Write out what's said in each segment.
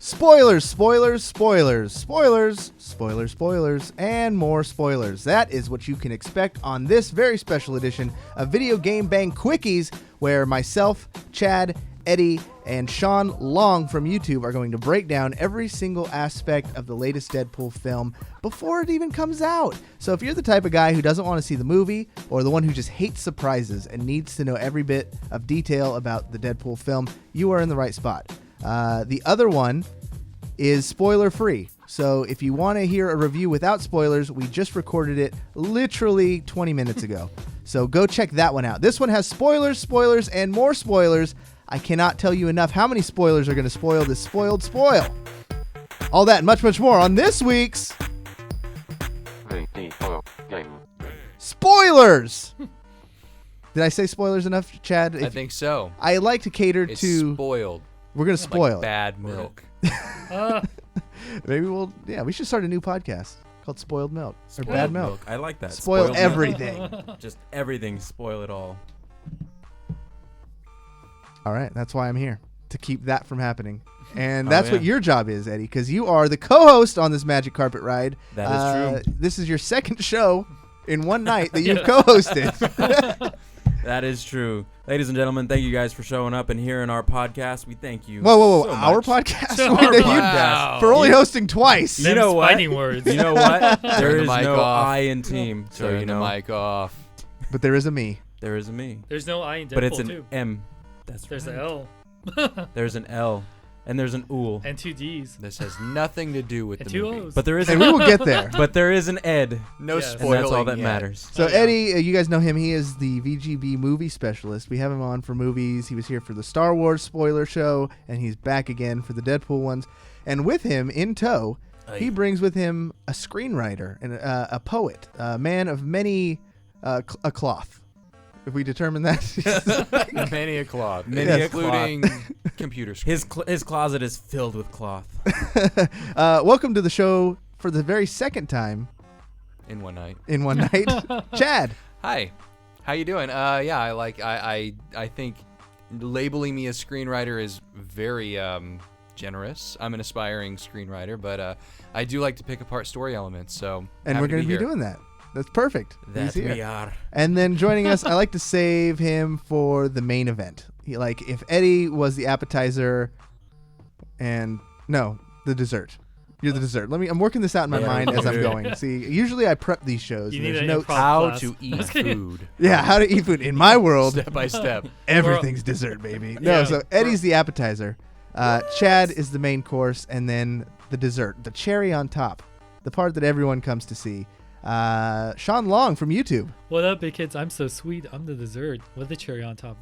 Spoilers, spoilers, spoilers, spoilers, spoilers, spoilers, and more spoilers. That is what you can expect on this very special edition of Video Game Bang Quickies, where myself, Chad, Eddie, and Sean Long from YouTube are going to break down every single aspect of the latest Deadpool film before it even comes out. So if you're the type of guy who doesn't want to see the movie, or the one who just hates surprises and needs to know every bit of detail about the Deadpool film, you are in the right spot. The other one is spoiler free. So if you want to hear a review without spoilers, we just recorded it literally 20 minutes ago. So go check that one out. This one has spoilers, spoilers, and more spoilers. I cannot tell you enough how many spoilers are going to spoil this spoiled spoil. All that and much, much more on this week's Spoilers! Did I say spoilers enough, Chad? I think so. I like to cater It's to... spoiled. We're going to spoil like bad milk. Maybe we should start a new podcast called Spoiled Milk. Or Bad Milk. I like that. Spoil everything. Milk. Just everything. Spoil it all. All right. That's why I'm here. To keep that from happening. And that's what your job is, Eddie, because you are the co-host on this magic carpet ride. That is true. This is your second show in one night that you've co-hosted. That is true. Ladies and gentlemen, thank you guys for showing up and hearing our podcast. We thank you. Whoa. so Our much. podcast? Our podcast. For only hosting twice. You know what? Fighting words. You know what? There Turn the is mic no off. I in team. So Turn you the know. mic off. But there is a me. There is a me. There's no I in Deadpool But it's an too. M. That's There's right. an L. There's an L. And there's an ool. And two D's. This has nothing to do with And the two movie. O's. But there is And we will get there. but there is an Ed. No Yes. And spoiling that's all that yet. matters. So Oh, yeah. Eddie, you guys know him. He is the VGB movie specialist. We have him on for movies. He was here for the Star Wars spoiler show, and he's back again for the Deadpool ones. And with him in tow, he brings with him a screenwriter and a poet, a man of many a cloth. If we determine that, Many a cloth. Many a including computer screen. His closet is filled with cloth. welcome to the show for the very second time In one night. in one night, Chad. Hi. How you doing? I think labeling me a screenwriter is very generous. I'm an aspiring screenwriter, but I do like to pick apart story elements. So And happy we're going to be here. doing that. That's perfect. That He's here. we are. And then joining us, I like to save him for the main event. If Eddie was the appetizer, and no, the dessert. You're the dessert. I'm working this out in my mind as I'm going. See, usually I prep these shows. You And need there's an notes. improv How class. to eat food. Yeah, how to eat food. In my world, Step by step. everything's dessert, baby. No, Yeah. so Eddie's the appetizer. Chad is the main course, and then the dessert, the cherry on top, the part that everyone comes to see. Sean Long from YouTube. What up, big kids? I'm so sweet. I'm the dessert with the cherry on top.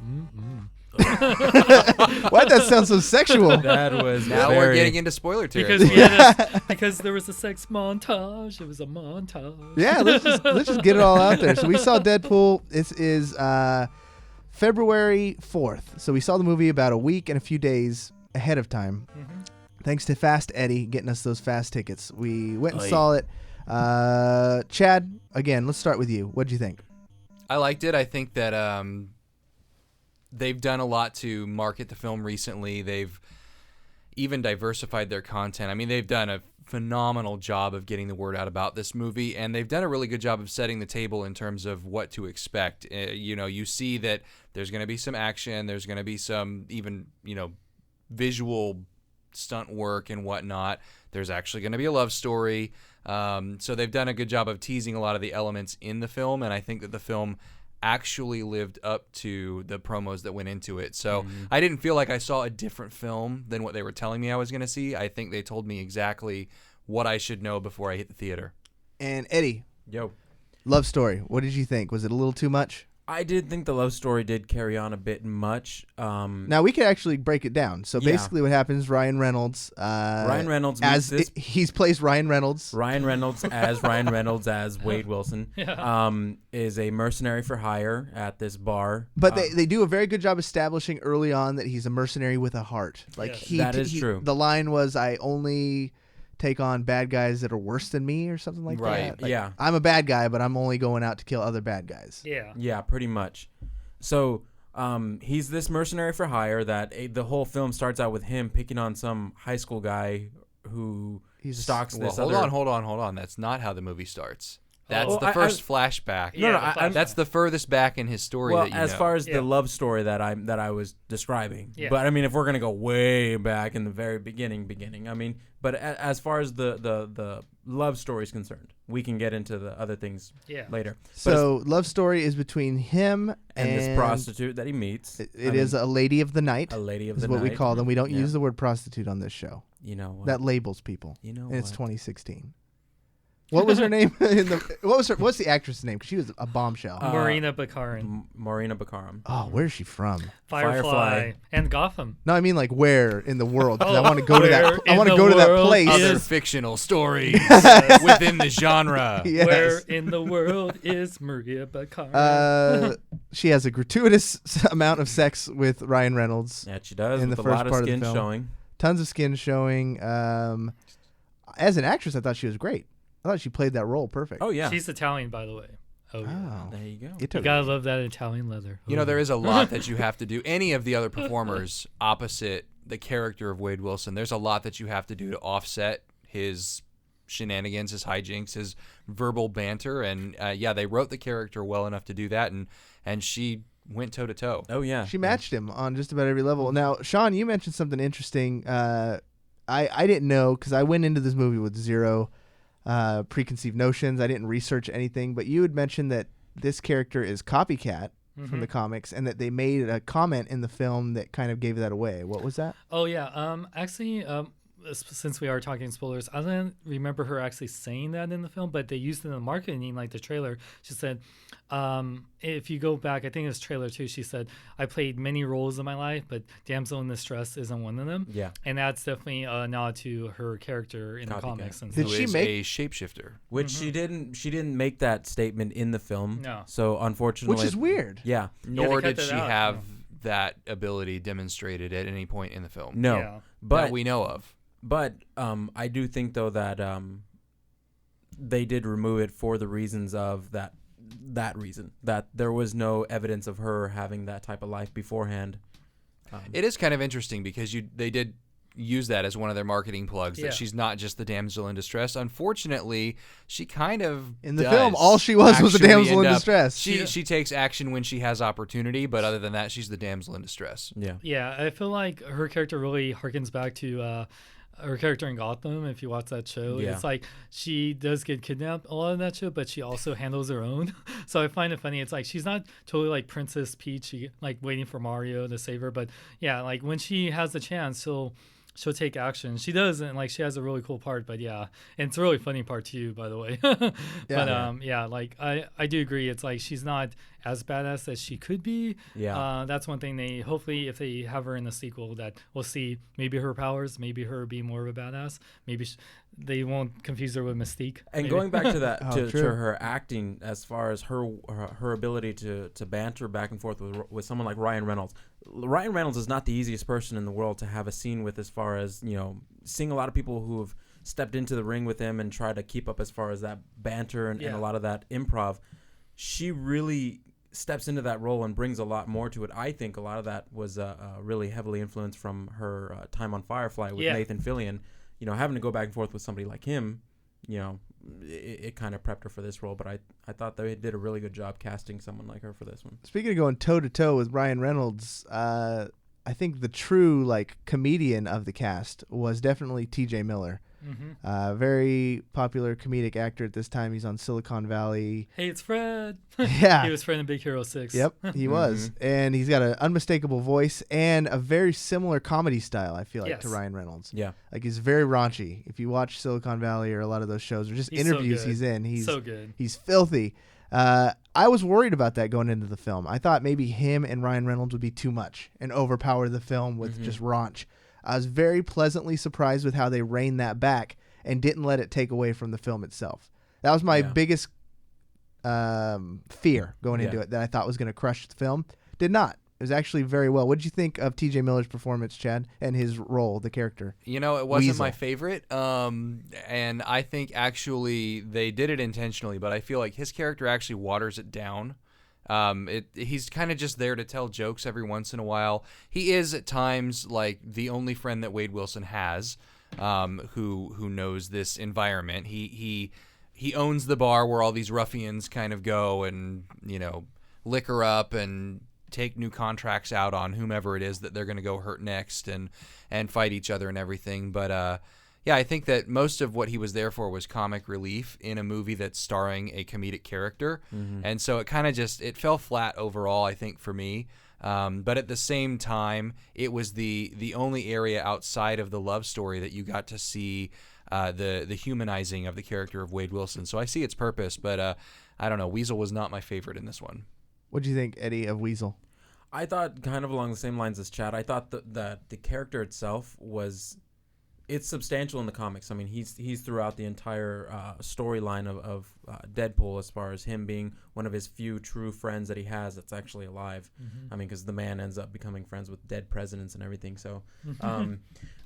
Why'd that sound so sexual? That was Now very, we're getting into spoiler Because territory. because there was a sex montage. It was a montage. Yeah, let's just get it all out there. So we saw Deadpool. This is February 4th. So we saw the movie about a week and a few days ahead of time. Mm-hmm. Thanks to Fast Eddie getting us those fast tickets. We went and saw it. Chad, again, let's start with you. What'd you think? I liked it. I think that they've done a lot to market the film recently. They've even diversified their content. I mean, they've done a phenomenal job of getting the word out about this movie, and they've done a really good job of setting the table in terms of what to expect. You see that there's going to be some action. There's going to be some even, visual stunt work and whatnot. There's actually going to be a love story. So they've done a good job of teasing a lot of the elements in the film, and I think that the film actually lived up to the promos that went into it. So I didn't feel like I saw a different film than what they were telling me I was going to see. I think they told me exactly what I should know before I hit the theater. And Eddie, Yo. love story. What did you think? Was it a little too much? I did think the love story did carry on a bit much. Now we could actually break it down. So Yeah. basically, what happens? Ryan Reynolds. Ryan Reynolds as meets this he's plays Ryan Reynolds. Ryan Reynolds as Wade Wilson is a mercenary for hire at this bar. But they do a very good job establishing early on that he's a mercenary with a heart. Yes. That is true. The line was, "I only take on bad guys that are worse than me," or something like Right, that. Like, yeah. I'm a bad guy, but I'm only going out to kill other bad guys. Yeah. Yeah, pretty much. So He's this mercenary for hire that the whole film starts out with him picking on some high school guy who stalks this hold other... Hold on. That's not how the movie starts. That's the first flashback. Yeah, that's the furthest back in his story. Well, that you as know. far as the love story that I was describing, Yeah. but I mean, if we're gonna go way back in the very beginning, I mean, but as far as the love story is concerned, we can get into the other things later. So, love story is between him and this prostitute that he meets. It is a lady of the night. A lady of is the what night. we call them. We don't use the word prostitute on this show. You know what? That labels people. You know and it's what? 2016. What was her name? What's the actress' name? Because she was a bombshell. Marina Baccarin. Marina Baccarin. Oh, where's she from? Firefly. And Gotham. No, I mean like where in the world? Because I want to go to that. I in want to the go to that world place. Other fictional stories within the genre. Yes. Where in the world is Maria Baccarin? She has a gratuitous amount of sex with Ryan Reynolds. Yeah, she does. In with the a first lot of part of the skin film. showing. Tons of skin showing. As an actress, I thought she was great. I thought she played that role perfect. Oh yeah. She's Italian, by the way. Oh, yeah. Oh. There you go. You gotta love that Italian leather. You know, there is a lot that you have to do. Any of the other performers opposite the character of Wade Wilson, there's a lot that you have to do to offset his shenanigans, his hijinks, his verbal banter. And they wrote the character well enough to do that. And she went toe to toe. Oh yeah. She matched him on just about every level. Now, Sean, you mentioned something interesting. I didn't know because I went into this movie with zero preconceived notions. I didn't research anything, but you had mentioned that this character is copycat from the comics, and that they made a comment in the film that kind of gave that away. What was that? Oh yeah. Actually, since we are talking spoilers, I don't remember her actually saying that in the film, but they used it in the marketing, like the trailer. She said, if you go back, I think it was trailer 2, she said, I played many roles in my life, but damsel in distress isn't one of them. Yeah. And that's definitely a nod to her character in the comics. And Did Who she is make a shapeshifter? Which she didn't make that statement in the film. No. So unfortunately, Which is weird. Yeah. Nor cut did that she out, have that ability demonstrated at any point in the film. No. Yeah. But that we know of. But I do think though that they did remove it for the reasons of that reason, that there was no evidence of her having that type of life beforehand. It is kind of interesting because they did use that as one of their marketing plugs, that she's not just the damsel in distress. Unfortunately, she kind of In the film, all she was a actually damsel in end up- distress. She takes action when she has opportunity, but other than that, she's the damsel in distress. Yeah. Yeah, I feel like her character really harkens back to her character in Gotham. If you watch that show, Yeah. it's like she does get kidnapped a lot in that show, but she also handles her own. So I find it funny. It's like she's not totally like Princess Peach, like waiting for Mario to save her. But yeah, like when she has the chance, she'll take action. She does, and like she has a really cool part. But yeah, and it's a really funny part too, by the way. Like I do agree. It's like she's not as badass as she could be. Yeah. That's one thing they hopefully, if they have her in the sequel, that we'll see maybe her powers, maybe her be more of a badass. Maybe they won't confuse her with Mystique. And maybe. going back to that, to true. her acting, as far as her ability to banter back and forth with someone like Ryan Reynolds. Ryan Reynolds is not the easiest person in the world to have a scene with, as far as, you know, seeing a lot of people who have stepped into the ring with him and try to keep up as far as that banter and a lot of that improv. She really steps into that role and brings a lot more to it. I think a lot of that was really heavily influenced from her time on Firefly with Nathan Fillion. You know, having to go back and forth with somebody like him, you know, it kind of prepped her for this role. But I thought they did a really good job casting someone like her for this one. Speaking of going toe to toe with Ryan Reynolds, I think the true like comedian of the cast was definitely T.J. Miller. Very popular comedic actor at this time. He's on Silicon Valley. Hey, it's Fred. Yeah. He was Fred in Big Hero 6. Yep, he was. And he's got an unmistakable voice and a very similar comedy style, I feel like, to Ryan Reynolds. Yeah. Like, he's very raunchy. If you watch Silicon Valley or a lot of those shows or just He's interviews so good. he's in, he's so good. He's filthy. I was worried about that going into the film. I thought maybe him and Ryan Reynolds would be too much and overpower the film with just raunch. I was very pleasantly surprised with how they reined that back and didn't let it take away from the film itself. That was my biggest fear going into it, that I thought was going to crush the film. Did not. It was actually very well. What did you think of T.J. Miller's performance, Chad, and his role, the character? You know, it wasn't Weasel. my favorite, and I think actually they did it intentionally, but I feel like his character actually waters it down He's kind of just there to tell jokes every once in a while. He is at times like the only friend that Wade Wilson has, who knows this environment. He owns the bar where all these ruffians kind of go and, you know, liquor up and take new contracts out on whomever it is that they're going to go hurt next and fight each other and everything. But yeah, I think that most of what he was there for was comic relief in a movie that's starring a comedic character. And so it kind of just, it fell flat overall, I think, for me. But at the same time, it was the only area outside of the love story that you got to see the humanizing of the character of Wade Wilson. So I see its purpose, but I don't know. Weasel was not my favorite in this one. What do you think, Eddie, of Weasel? I thought kind of along the same lines as Chad. I thought that the character itself it's substantial in the comics. I mean, he's throughout the entire storyline of Deadpool, as far as him being one of his few true friends that he has that's actually alive. I mean, because the man ends up becoming friends with dead presidents and everything. So,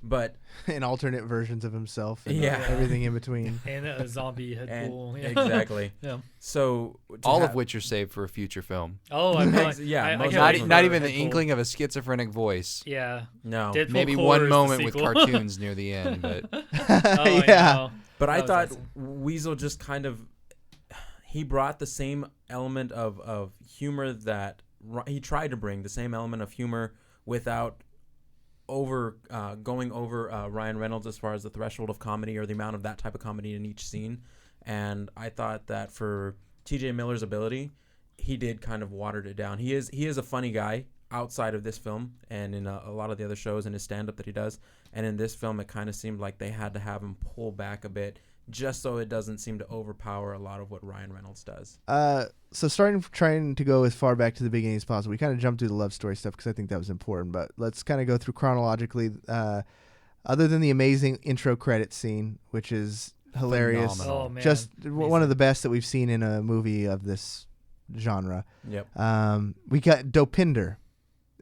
but And alternate versions of himself and Yeah. everything in between. And a zombie Deadpool. Yeah. exactly. Yeah. So All of which are saved for a future film. Oh, I feel like, Yeah, I most can't wait Not for even the Deadpool. inkling of a schizophrenic voice. Yeah. no. Deadpool Maybe Core one is the moment with sequel. cartoons near the end, but Oh, I Yeah. know. But I That was thought awesome. Weasel just kind of he brought the same element of humor that he tried to bring, the same element of humor without going over Ryan Reynolds as far as the threshold of comedy or the amount of that type of comedy in each scene. And I thought that for TJ Miller's ability, he did kind of watered it down. He is a funny guy outside of this film and in a lot of the other shows and his stand-up that he does. And in this film, it kind of seemed like they had to have him pull back a bit just so it doesn't seem to overpower a lot of what Ryan Reynolds does. So trying to go as far back to the beginning as possible. We kind of jumped through the love story stuff because I think that was important, but let's kind of go through chronologically. Other than the amazing intro credit scene, which is hilarious, Phenomenal. Oh, man. just Amazing. one of the best that we've seen in a movie of this genre. Yep. We got Dopinder,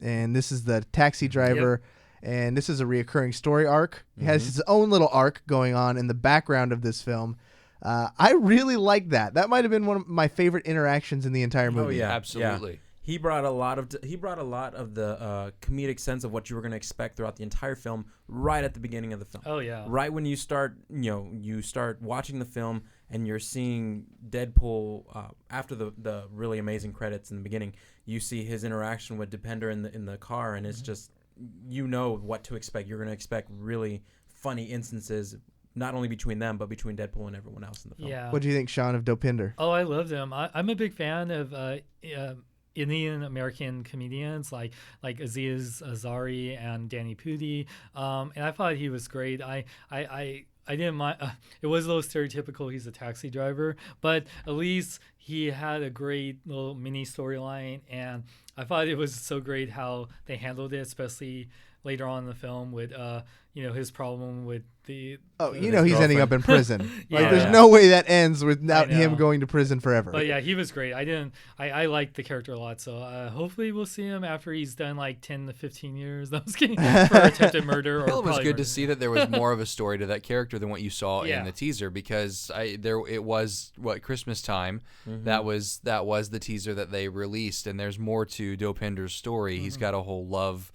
and this is the taxi driver, and this is a reoccurring story arc. He has his own little arc going on in the background of this film. I really like that. That might have been one of my favorite interactions in the entire movie. Oh yeah, Absolutely. yeah. He brought a lot of the comedic sense of what you were going to expect throughout the entire film right at the beginning of the film. Oh, yeah. Right when you start watching the film and you're seeing Deadpool after the really amazing credits in the beginning, you see his interaction with Depender in the car, and it's just, you know what to expect. You're going to expect really funny instances, not only between them but between Deadpool and everyone else in the film. Yeah. What do you think, Sean, of Dopinder? Oh, I love them. I'm a big fan of Indian American comedians like Aziz Ansari and Danny Pudi, and I thought he was great. I didn't mind. It was a little stereotypical. He's a taxi driver, but at least he had a great little mini storyline, and I thought it was so great how they handled it, especially later on in the film with his problem with the He's ending up in prison. Like, Yeah. there's no way that ends without I him know. going to prison forever. But yeah, he was great. I liked the character a lot. So hopefully we'll see him after he's done like 10 to 15 years. I was kidding, for attempted murder. Or Well, it was probably good murder. to see that there was more of a story to that character than what you saw Yeah. in the teaser, because it was Christmas time. That was the teaser that they released, and there's more to Dopinder's story. He's got a whole love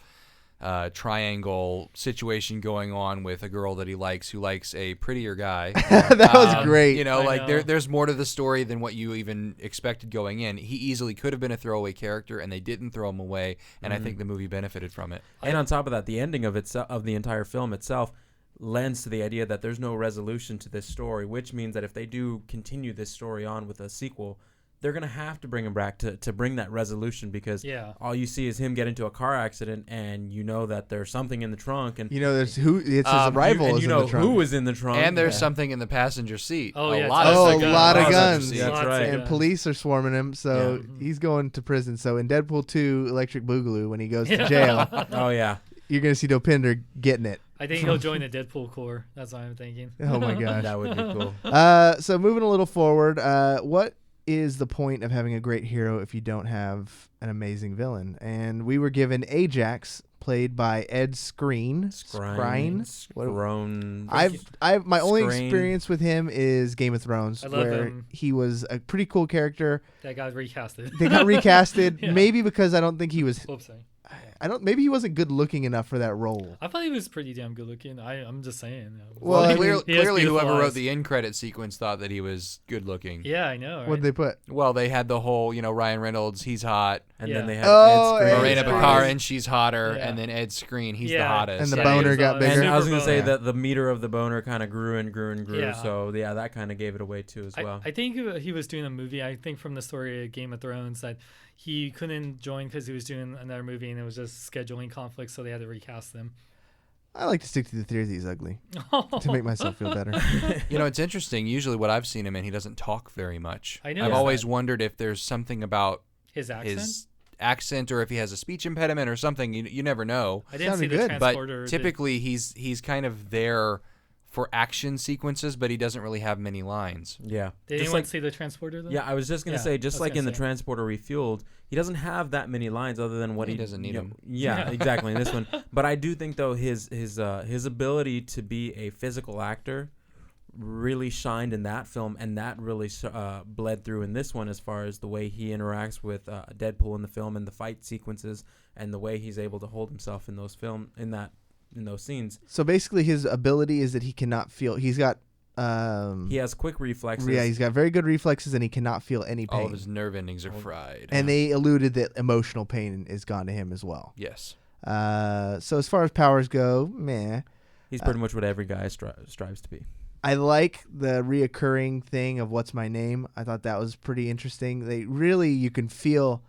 triangle situation going on with a girl that he likes who likes a prettier guy. That was great. You know, I know. there's more to the story than what you even expected going in. He easily could have been a throwaway character, and they didn't throw him away, and I think the movie benefited from it. And on top of that, the ending of the entire film itself lends to the idea that there's no resolution to this story, which means that if they do continue this story on with a sequel, they're going to have to bring him back to bring that resolution, because all you see is him get into a car accident, and you know that there's something in the trunk, and There's his rival and is you in know the trunk. who is in the trunk, And there's something in the passenger seat. Oh, a yeah, lot tons of a of guns. lot of Lots of guns. That's Lots of right. And guns. police are swarming him, so he's going to prison. So in Deadpool 2 Electric Boogaloo, when he goes to jail, oh yeah, you're going to see Dopinder getting it. I think he'll join the Deadpool Corps. That's what I'm thinking. Oh my gosh. that would be cool. So moving a little forward, what is the point of having a great hero if you don't have an amazing villain? And we were given Ajax, played by Ed Skrein. I've my only experience with him is Game of Thrones, I love where him. he was a pretty cool character. That got recasted. They got recasted, Yeah. maybe because I don't think he was. Oops, sorry. Maybe he wasn't good looking enough for that role. I thought he was pretty damn good looking. I'm just saying. Well, I mean, clearly, he has clearly beautiful whoever wrote eyes. the end credit sequence thought that he was good looking. Yeah, I know. Right? What'd they put? Well, they had the whole, Ryan Reynolds, he's hot. And Yeah. then they had Oh, Ed Skrein. Ed Morena Skrein. Baccarin, she's hotter. Yeah. And then Ed Skrein, he's the Yeah. hottest. And the Yeah, boner he was got on- bigger. And I was Super gonna say boner. that the meter of the boner kind of grew and grew and grew. Yeah. So yeah, that kind of gave it away too as well. I think he was doing a movie. I think from the story of Game of Thrones that he couldn't join because he was doing another movie and it was just scheduling conflicts, so they had to recast him. I like to stick to the theory that he's ugly to make myself feel better. It's interesting. Usually what I've seen him in, he doesn't talk very much. I know I've that. always wondered if there's something about His accent. his accent or if he has a speech impediment or something. You never know. I didn't see sounded the good. transporter. But typically he's kind of there for action sequences, but he doesn't really have many lines. Yeah. Did Just anyone like see the transporter though? yeah, I was just gonna Yeah, say, I just was like gonna in the say. transporter refueled, he doesn't have that many lines other than what He he doesn't need them. Yeah, Yeah. exactly. In this one, but I do think though his ability to be a physical actor really shined in that film, and that really bled through in this one as far as the way he interacts with Deadpool in the film and the fight sequences and the way he's able to hold himself in those scenes. So basically, his ability is that he cannot feel. He's got. He has quick reflexes. Yeah, he's got very good reflexes, and he cannot feel any pain. All of his nerve endings are fried. And they alluded that emotional pain is gone to him as well. Yes. So as far as powers go, meh. He's pretty much what every guy strives to be. I like the reoccurring thing of what's my name. I thought that was pretty interesting. You can feel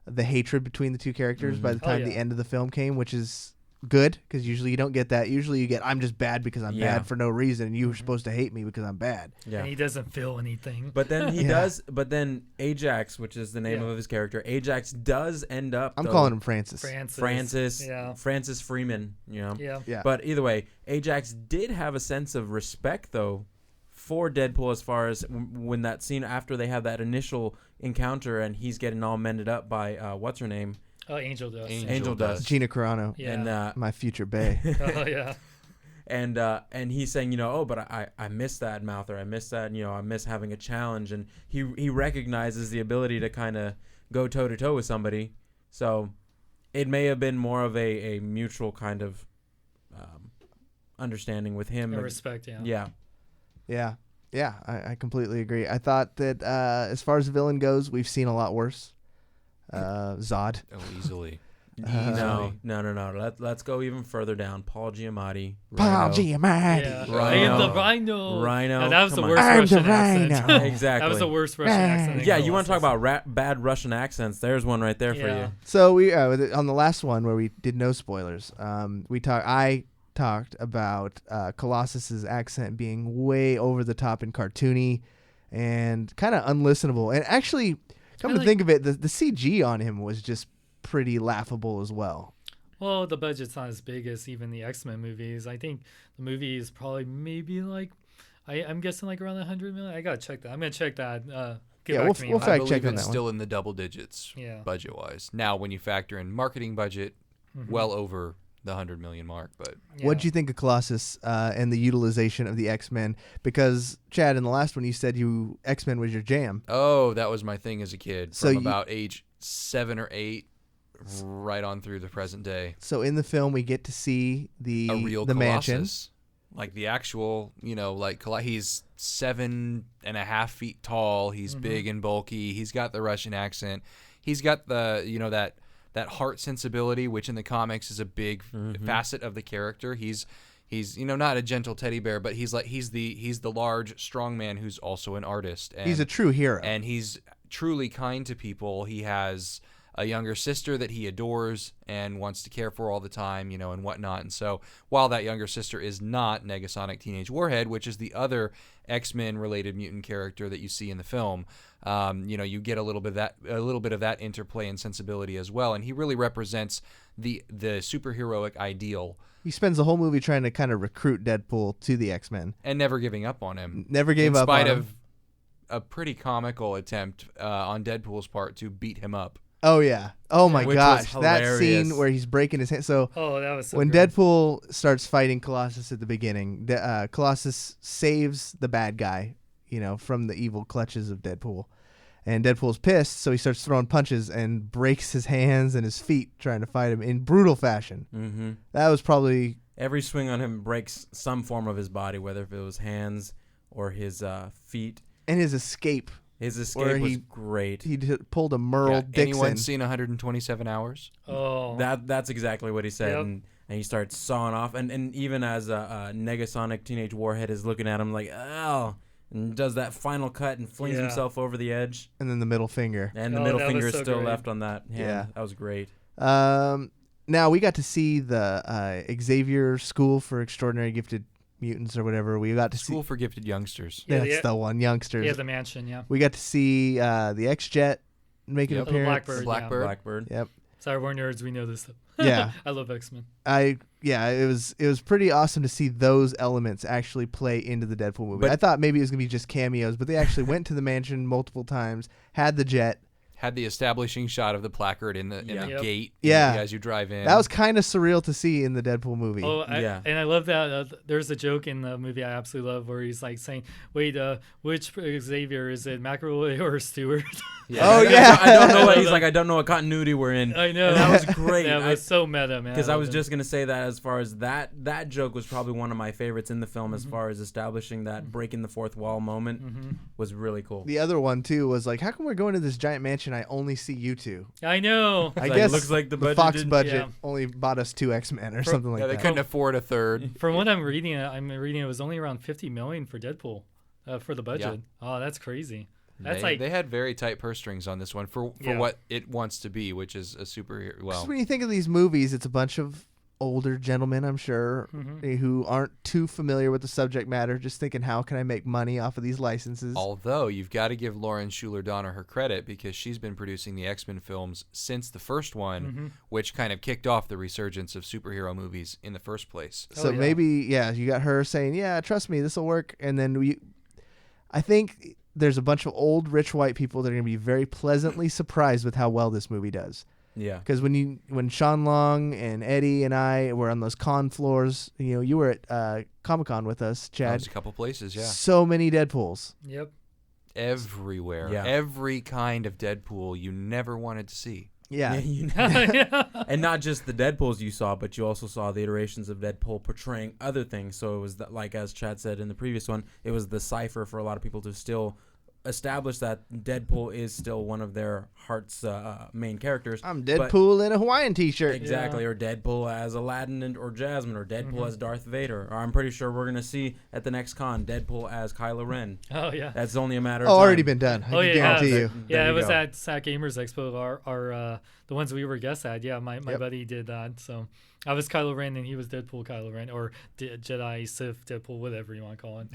the hatred between the two characters by the Oh, time yeah. the end of the film came, which is good because usually you don't get that. Usually you get I'm just bad because I'm Yeah. bad for no reason, and you were supposed to hate me because I'm bad. Yeah. And he doesn't feel anything. But then he Yeah. does. But then Ajax, which is the name Yeah. of his character, Ajax does end up. I'm though, calling him Francis. Francis. Yeah. Francis Freeman. Yeah. Yeah. But either way, Ajax did have a sense of respect though for Deadpool as far as when that scene after they have that initial encounter and he's getting all mended up by what's her name, Oh, Angel Dust. Angel Dust. Gina Carano, Yeah. and my future bae. Oh yeah. and he's saying, but I miss that mouth, or I miss that, I miss having a challenge, and he recognizes the ability to kind of go toe to toe with somebody. So it may have been more of a mutual kind of understanding with him. And respect. Yeah. Yeah. Yeah, I completely agree. I thought that as far as the villain goes, we've seen a lot worse. Zod. Oh, easily. No. Let's go even further down. Paul Giamatti. Paul Rhino. Giamatti. Yeah. Rhino. I am the Rhino. Rhino, Now, that was the come on. worst I'm the Russian accent. Rhino. Exactly. That was the worst Russian accent. in Yeah, you want to talk Colossus. about bad Russian accents? There's one right there for Yeah. you. So we on the last one where we did no spoilers. I talked about Colossus's accent being way over the top and cartoony, and kind of unlistenable. And actually, come to think of it, the CG on him was just pretty laughable as well. Well, the budget's not as big as even the X-Men movies. I think the movie is probably maybe like, I'm guessing like around 100 million. I gotta check that. I'm gonna check that. Get Yeah, back we'll to me. we'll on I fact believe check on it's that one. still in the double digits Yeah. budget-wise. Now, when you factor in marketing budget, well over the 100 million mark. But Yeah. What'd you think of Colossus and the utilization of the X-Men? Because Chad, in the last one, you said X-Men was your jam. that was my thing as a kid. So From about age 7 or 8, right on through the present day. So in the film, we get to see A real the mansion. Colossus. Like the actual, he's 7.5 feet tall. He's big and bulky. He's got the Russian accent. He's got the, that heart sensibility, which in the comics is a big facet of the character. He's not a gentle teddy bear, but he's the large, strong man who's also an artist. And, He's a true hero. and he's truly kind to people. He has a younger sister that he adores and wants to care for all the time, and whatnot. And so while that younger sister is not Negasonic Teenage Warhead, which is the other X-Men related mutant character that you see in the film, you get a little bit of that interplay and sensibility as well. And he really represents the superheroic ideal He spends the whole movie trying to kind of recruit Deadpool to the X-Men. and never giving up on him. Never gave in up spite on him. of a pretty comical attempt on Deadpool's part to beat him up. Oh yeah. Oh my Which gosh, was that hilarious. scene where he's breaking his hand. So Oh, that was so when great. Deadpool starts fighting Colossus at the beginning, Colossus saves the bad guy, from the evil clutches of Deadpool. And Deadpool's pissed, so he starts throwing punches and breaks his hands and his feet trying to fight him in brutal fashion. Mm-hmm. That was probably... Every swing on him breaks some form of his body, whether if it was hands or his feet. And his escape. His Where escape was he- great. He pulled a Merle Dixon. Anyone seen 127 Hours? Oh, That's exactly what he said, Yep. and he starts sawing off, and even as Negasonic Teenage Warhead is looking at him like, oh, and does that final cut and flings Yeah. himself over the edge, And then the middle finger. and the Oh, middle that finger was is so still great. left on that hand. Yeah. That was great. Now we got to see the Xavier School for Extraordinary Gifted Mutants or whatever. We got to School see... for Gifted Youngsters. Yeah, That's the one, youngsters. yeah, the mansion, yeah. We got to see the X-Jet make an Yep. Oh, the appearance. Blackbird. Blackbird. Blackbird. Yep. Sorry, we're nerds. We know this stuff. Yeah. I love X-Men. It was pretty awesome to see those elements actually play into the Deadpool movie. But- I thought maybe it was gonna be just cameos, but they actually went to the mansion multiple times, had the jet. Had the establishing shot of the placard in the Yeah. Yep. gate. Yeah. As you drive in. That was kind of surreal to see in the Deadpool movie. Oh, Yeah. And I love that. There's a joke in the movie I absolutely love where he's like saying, "Wait, which Xavier is it, McElroy or Stewart?" Oh, yeah. I don't know what he's like. I don't know what continuity we're in. I know. And that was great. That was so meta, man. Because I was loved it. just gonna say that as far as that joke was probably one of my favorites in the film, as far as establishing that breaking the fourth wall moment was really cool. The other one too was like, how come we're going to this giant mansion? I only see you two. I know. I Like, guess looks like the budget Fox didn't- budget Yeah. only bought us 2 X-Men or something like Yeah, they that. couldn't afford a third. From what I'm reading it was only around 50 million for Deadpool, for the budget. Oh, that's crazy. That's They had very tight purse strings on this one for Yeah. what it wants to be, which is a superhero. Well, 'Cause when you think of these movies, it's a bunch of older gentlemen, I'm sure, who aren't too familiar with the subject matter, just thinking, how can I make money off of these licenses? although you've got to give Lauren Schuler Donner her credit because she's been producing the X-Men films since the first one, which kind of kicked off the resurgence of superhero movies in the first place. So Oh, yeah. maybe, you got her saying, yeah, trust me, this will work. And then I think there's a bunch of old, rich white people that are going to be very pleasantly surprised with how well this movie does. Yeah. Because when Sean Long and Eddie and I were on those con floors, you were at Comic-Con with us, That Chad. was a couple places, yeah. So many Deadpools. Yep. Everywhere. Yeah. Every kind of Deadpool you never wanted to see. Yeah. Yeah. And not just the Deadpools you saw, but you also saw the iterations of Deadpool portraying other things. So it was like, as Chad said in the previous one, it was the cipher for a lot of people to still establish that Deadpool is still one of their heart's main characters. I'm But- Deadpool in a Hawaiian t-shirt. Exactly, or Deadpool as Aladdin or Jasmine, or Deadpool as Darth Vader. Or I'm pretty sure we're gonna see at the next con Deadpool as Kylo Ren. Oh yeah. That's only a matter of Oh, time. already been done. I Oh, can yeah, guarantee yeah. you. There Yeah, you it was go. at Sac Gamers Expo. Our the ones we were guests at. Yeah, my Yep. buddy did that. So I was Kylo Ren and he was Deadpool Kylo Ren, or Jedi Sith Deadpool, whatever you want to call it.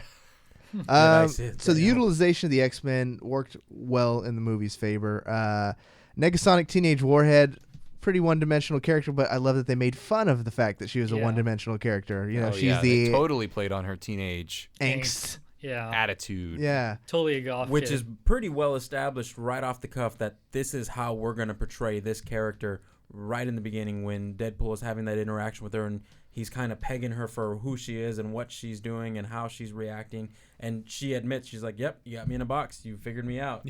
Sith, So the yeah. utilization of the X-Men worked well in the movie's favor. Negasonic Teenage Warhead, pretty one-dimensional character, but I love that they made fun of the fact that she was a Yeah. one-dimensional character. Oh, she's yeah, the they totally played on her teenage angst. Yeah. attitude. Yeah. Totally a goth Which kid. is pretty well established right off the cuff that this is how we're going to portray this character right in the beginning when Deadpool is having that interaction with her and he's kind of pegging her for who she is and what she's doing and how she's reacting. And she admits, she's like, yep, you got me in a box. You figured me out.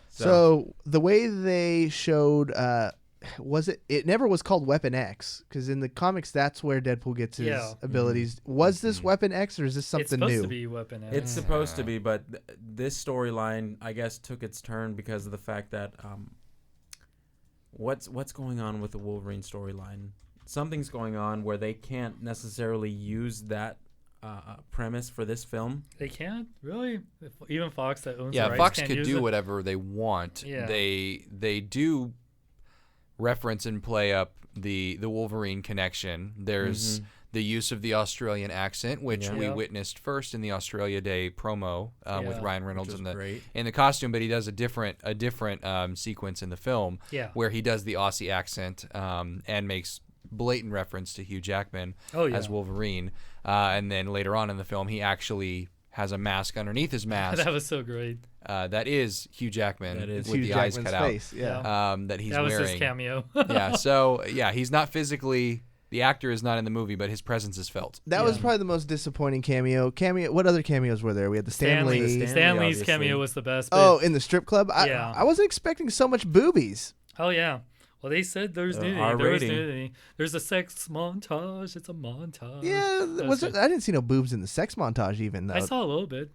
So the way they showed, it never was called Weapon X, because in the comics that's where Deadpool gets his Yeah. abilities. Was this Weapon X or is this it's something supposed new? to be Weapon X. It's supposed to be, but this storyline, I guess, took its turn because of the fact that what's going on with the Wolverine storyline? Something's going on where they can't necessarily use that premise for this film. They can't really. Even Fox that owns the Yeah, rights Fox can't could use do it. whatever they want. Yeah. They do reference and play up the Wolverine connection. There's the use of the Australian accent, which Yeah. we Yeah. witnessed first in the Australia Day promo with Yeah. Ryan Reynolds was in the great. costume, but he does a different sequence in the film Yeah. where he does the Aussie accent and makes blatant reference to Hugh Jackman Oh, yeah. as Wolverine, and then later on in the film he actually has a mask underneath his mask. That was so great. That is Hugh Jackman That is with Hugh the eyes Jackman's cut out. face, yeah. That he's That was wearing. his cameo. Yeah. So yeah, he's not physically. The actor is not in the movie, but his presence is felt. That was probably the most disappointing cameo. What other cameos were there? We had the Stanley, Stanley's obviously. cameo was the best. Oh, in the strip club? Yeah. I wasn't expecting so much boobies. Oh yeah. Well, they said there's nudity. There was R-rating. nudity. There's a sex montage. It's a montage. Yeah, was I didn't see no boobs in the sex montage even, though. I saw a little bit.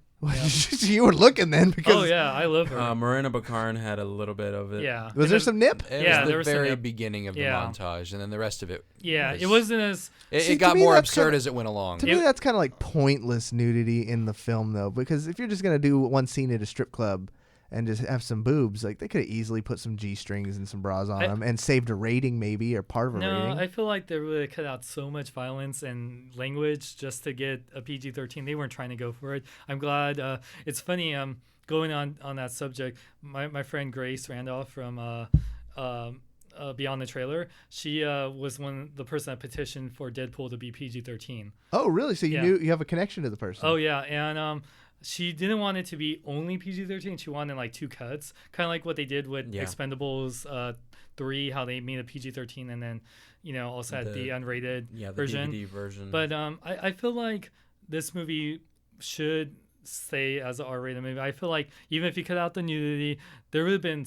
You were looking then because Oh yeah, I love her. Marina Baccarin had a little bit of it. Yeah. was And there then- some nip? It Yeah, was there the was some very nip. beginning of the Yeah. montage, and then the rest of it. Yeah, was- it wasn't as. See, It to got me, more that's absurd kinda- as it went along. To me, that's kind of like pointless nudity in the film, though, because if you're just gonna do one scene at a strip club and just have some boobs, like they could have easily put some G-strings and some bras on them and saved a rating, maybe, or part of a No, rating. I feel like they really cut out so much violence and language just to get a PG-13. They weren't trying to go for it. I'm glad. It's funny. Going on that subject, my friend Grace Randolph from Beyond the Trailer, she was the person that petitioned for Deadpool to be PG-13. Oh, really? So you have a connection to the person? Oh yeah, and she didn't want it to be only PG-13. She wanted like 2 cuts, kind of like what they did with Yeah. Expendables 3, how they made a PG-13 and then also had the unrated the version. DVD version. But I feel like this movie should stay as an R-rated movie. I feel like even if you cut out the nudity, there would have been.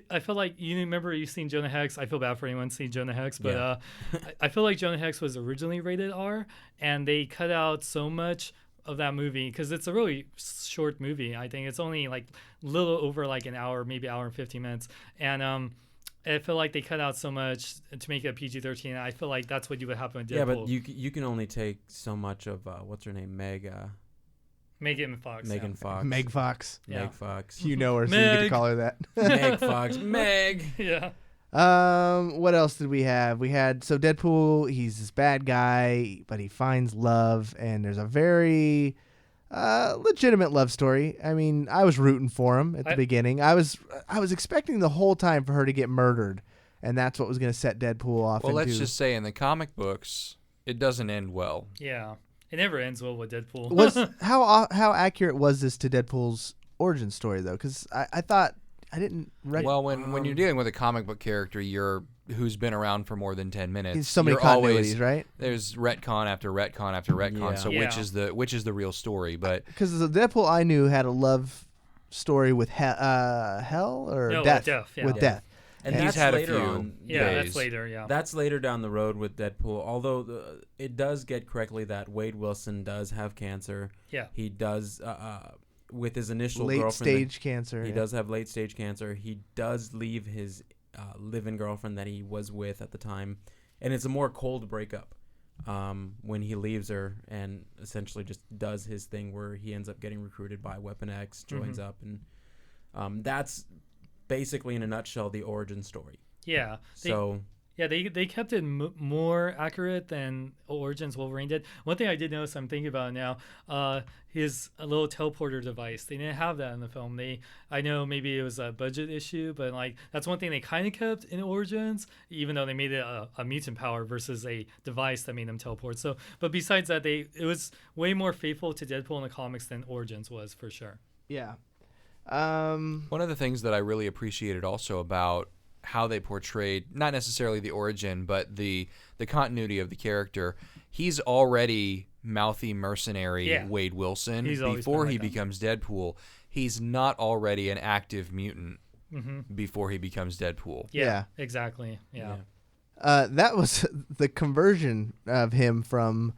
I feel like you remember you've seen Jonah Hex. I feel bad for anyone seeing Jonah Hex, but Yeah. I feel like Jonah Hex was originally rated R, and they cut out so much of that movie because it's a really short movie. I think it's only like a little over like an hour, maybe hour and 15 minutes, and I feel like they cut out so much to make it a PG-13. I feel like that's what would happen with Deadpool. yeah, but you can only take so much of what's her name, Megan Fox. Megan Fox. Meg Fox. Yeah. Meg Fox. You know her, so you get to Meg. call her that. Meg Fox. Meg. Yeah. What else did we have? We had Deadpool. He's this bad guy, but he finds love, and there's a very legitimate love story. I mean, I was rooting for him at the beginning. I was expecting the whole time for her to get murdered, and that's what was going to set Deadpool off. Well, into... let's just say in the comic books, it doesn't end well. Yeah. It never ends well with Deadpool. how accurate was this to Deadpool's origin story though? Because I thought I didn't. Well, when you're dealing with a comic book character, who's been around for more than 10 minutes, so many you're continuities, always, right? There's retcon after retcon after retcon. Yeah. So which is the real story? But Because the Deadpool I knew had a love story with hell or No, death. yeah. With death. And he's that's had a later few. on. Yeah, days. that's later, yeah. That's later down the road with Deadpool. Although it does get correctly that Wade Wilson does have cancer. Yeah. He does with his initial Late girlfriend. stage cancer. He does have late stage cancer. He does leave his live-in girlfriend that he was with at the time, and it's a more cold breakup when he leaves her and essentially just does his thing where he ends up getting recruited by Weapon X, joins up, and that's basically in a nutshell the origin story. Yeah. They kept it more accurate than Origins Wolverine did. One thing I did notice, I'm thinking about it now, his a little teleporter device. They didn't have that in the film. I know maybe it was a budget issue, but like that's one thing they kind of kept in Origins, even though they made it a mutant power versus a device that made them teleport. So, but besides that, it was way more faithful to Deadpool in the comics than Origins was for sure. Yeah. one of the things that I really appreciated also about how they portrayed not necessarily the origin but the continuity of the character, he's already mouthy mercenary Wade Wilson. He's always before been he like that. becomes Deadpool. He's not already an active mutant Mm-hmm. before he becomes Deadpool. Yeah. Exactly. Yeah. That was the conversion of him from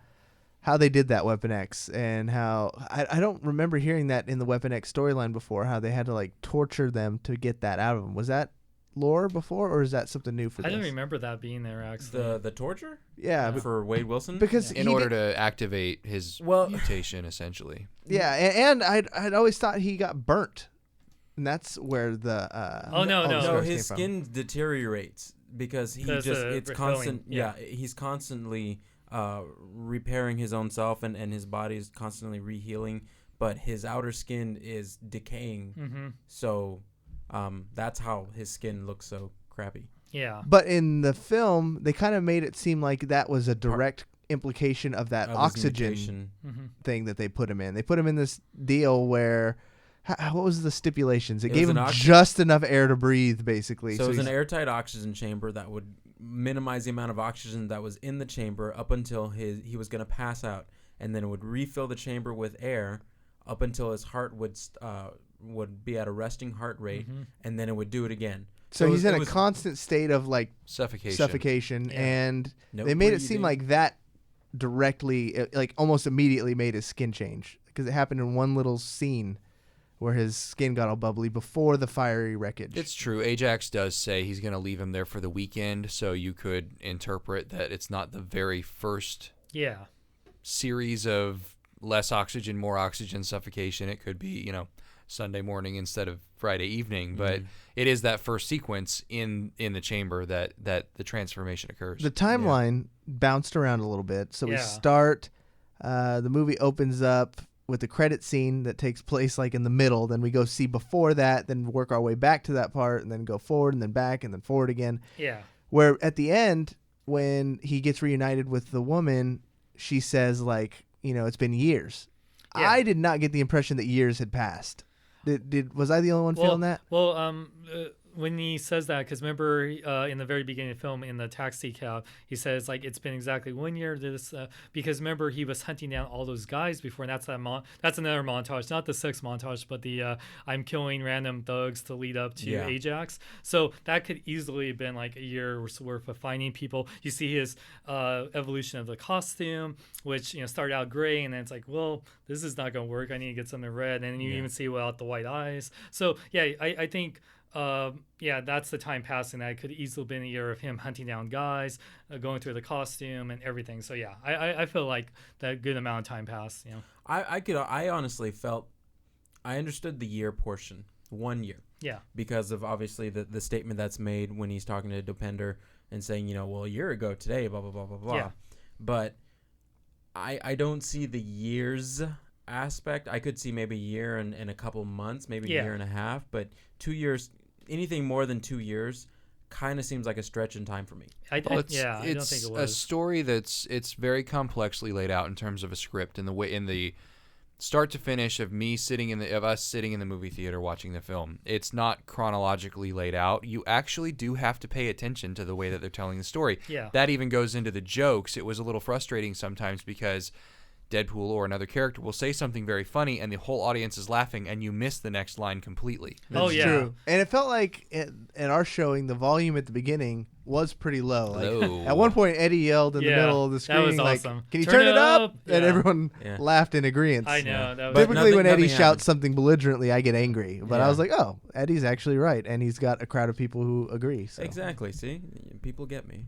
how they did that Weapon X, and how I don't remember hearing that in the Weapon X storyline before, how they had to like torture them to get that out of them. Was that lore before, or is that something new for I this? don't remember that being there actually. The torture Yeah, for Wade Wilson because In order to activate his Well- mutation, essentially. yeah, and I'd always thought he got burnt, and that's where the Oh, no. all the No, scars his came from. skin deteriorates because Because, it's refilling, constant. yeah. He's constantly repairing his own self, and his body is constantly rehealing, but his outer skin is decaying. Mm-hmm. So that's how his skin looks so crappy. Yeah. But in the film, they kind of made it seem like that was a direct implication of that Of his oxygen mutation. thing that they put him in. They put him in this deal where, what was the stipulations? It It gave was him an just enough air to breathe, basically. So it was an he's- airtight oxygen chamber that would minimize the amount of oxygen that was in the chamber up until he was going to pass out, and then it would refill the chamber with air up until his heart would be at a resting heart rate, and then it would do it again. So he's it in a was constant state of like Suffocation. Yeah. and no they made it seem breathing. like that directly, like almost immediately made his skin change, because it happened in one little scene where his skin got all bubbly before the fiery wreckage. It's true. Ajax does say he's going to leave him there for the weekend, so you could interpret that it's not the very first Yeah. series of less oxygen, more oxygen suffocation. It could be, Sunday morning instead of Friday evening, but it is that first sequence in the chamber that the transformation occurs. The timeline bounced around a little bit. So we Yeah. start, the movie opens up with the credit scene that takes place like in the middle. Then we go see before that, then work our way back to that part, and then go forward and then back and then forward again. Yeah. Where at the end, when he gets reunited with the woman, she says like, it's been years. Yeah. I did not get the impression that years had passed. Was I the only one feeling that? Well, when he says that, because remember in the very beginning of the film, in the taxi cab, he says like it's been exactly 1 year. Because remember he was hunting down all those guys before, and that's another montage, not the sex montage, but the I'm killing random thugs to lead up to Ajax. So that could easily have been like a year's worth of finding people. You see his evolution of the costume, which started out gray, and then it's like, well, this is not going to work. I need to get something red, and then you even see without the white eyes. So yeah, I think. That's the time passing. That could easily have been a year of him hunting down guys, going through the costume and everything. So yeah, I feel like that good amount of time passed. I honestly felt I understood the year portion, 1 year. Yeah. Because of obviously the statement that's made when he's talking to Dopender and saying, well, a year ago today, blah blah blah blah blah. Yeah. But I don't see the years aspect. I could see maybe a year and a couple months, maybe a year and a half, but 2 years, anything more than 2 years kind of seems like a stretch in time for me. I don't think it It's was a story it's very complexly laid out in terms of a script, and the way in the start to finish of us sitting in the movie theater watching the film. It's not chronologically laid out. You actually do have to pay attention to the way that they're telling the story. Yeah. That even goes into the jokes. It was a little frustrating sometimes because Deadpool or another character will say something very funny and the whole audience is laughing and you miss the next line completely. Oh, yeah. True. And it felt like in our showing, the volume at the beginning was pretty low. Low. At one point, Eddie yelled in the middle of the that screen, was like, awesome. "Can you turn it up?" And Yeah. everyone laughed in agreement. I know. Yeah. That was But Typically, when Eddie nothing shouts happened. something belligerently, I get angry. But I Yeah. was like, "Oh, Eddie's actually right," and he's got a crowd of people who agree. So. Exactly. See, people get me.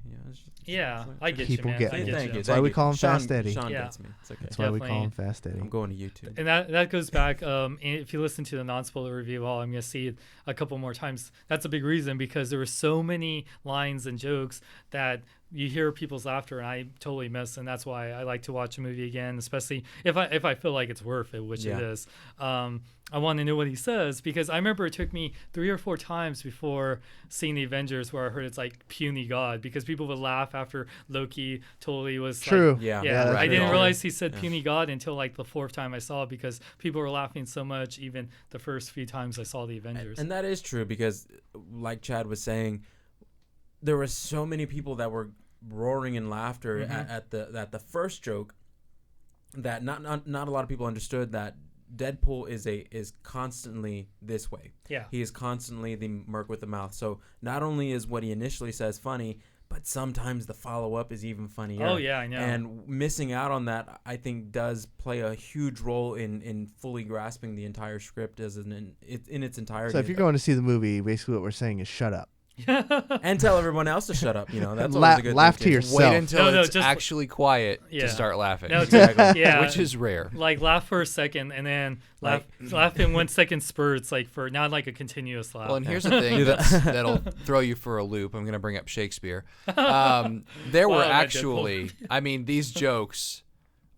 I get People you, man. get I me. get Thank you. you. That's why we call him Fast Eddie. Sean Yeah. gets me. It's okay. That's why we call him Definitely. Fast Eddie. I'm going to YouTube. And that goes back. If you listen to the non-spoiler review, I'm going to see it a couple more times. That's a big reason, because there were so many lines and jokes that you hear people's laughter, and I totally miss. And that's why I like to watch a movie again, especially if I feel like it's worth it, which it is. I want to know what he says, because I remember it took me 3 or 4 times before seeing the Avengers where I heard it's like puny god, because people would laugh after Loki totally was True. Like, Yeah. that's I very didn't true. realize he said puny god until like the 4th time I saw it, because people were laughing so much even the first few times I saw the Avengers. And that is true, because like Chad was saying, there were so many people that were roaring in laughter at the first joke, that not a lot of people understood that Deadpool is constantly this way. Yeah. He is constantly the merc with the mouth. So not only is what he initially says funny, but sometimes the follow-up is even funnier. Oh, yeah, I know. And missing out on that, I think, does play a huge role in fully grasping the entire script in its entirety. So if you're going to see the movie, basically what we're saying is shut up. and tell everyone else to shut up, that's La- always a good laugh thing to too. yourself. Wait until No, it's just- actually quiet Yeah. to start laughing. No, Exactly. yeah, Which is rare. like laugh for a second and then laugh in 1 second spurts, like for not like a continuous laugh. Well, and here's the thing that'll throw you for a loop. I'm going to bring up Shakespeare. There were Wow, that actually, these jokes